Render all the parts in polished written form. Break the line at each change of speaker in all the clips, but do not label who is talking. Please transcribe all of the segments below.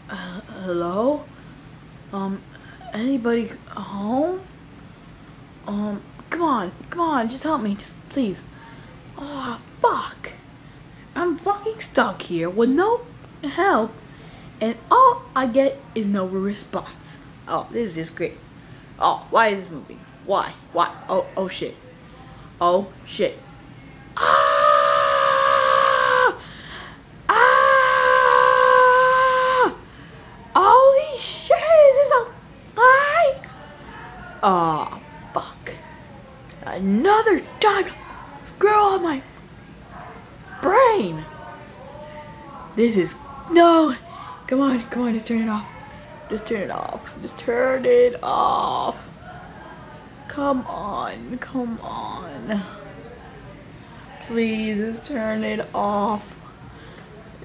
Hello? Anybody home? Come on, just help me, just please. Oh, fuck. I'm fucking stuck here with no help, and all I get is no response. Oh, this is just great. Oh, why is this moving? Why? Oh shit. Oh shit. Ah! Ah! Holy shit, is this a lie? Oh, fuck. Another time. Screw up my brain. This is no. Come on, just turn it off. Just turn it off. Just turn it off. Come on. Please, just turn it off.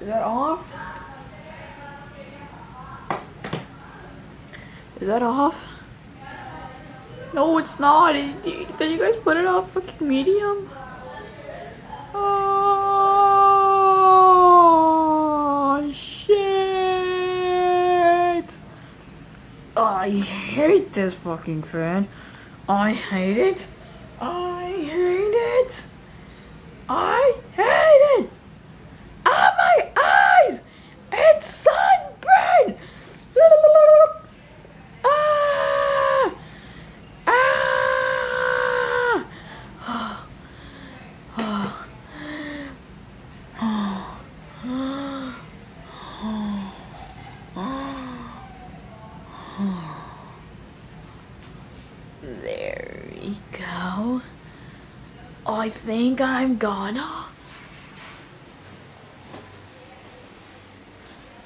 Is that off? Is that off? No, it's not. Did you guys put it on fucking medium? Oh, shit. I hate this fucking fan. I hate it. Ah, my eyes! It's sunburn! Ah! There we go. I think I'm gonna.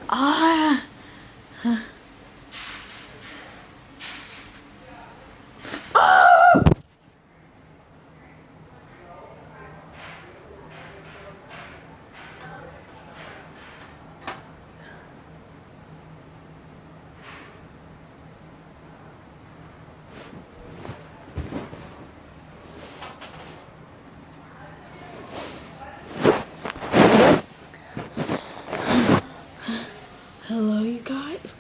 Ah. Oh! Hello, you guys.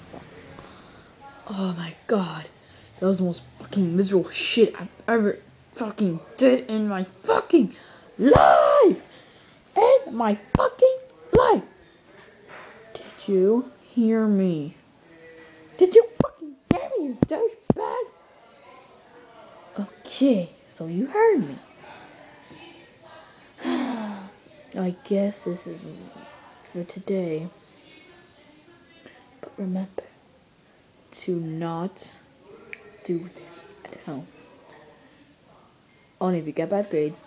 Oh my god, that was the most fucking miserable shit I've ever fucking did in my fucking life. In my fucking life. Did you hear me? Did you fucking hear me, you douchebag? Okay, so you heard me. I guess this is for today. But remember to not do this at home. Only if you get bad grades,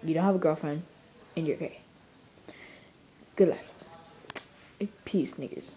you don't have a girlfriend, and you're gay. Good life. Peace, niggers.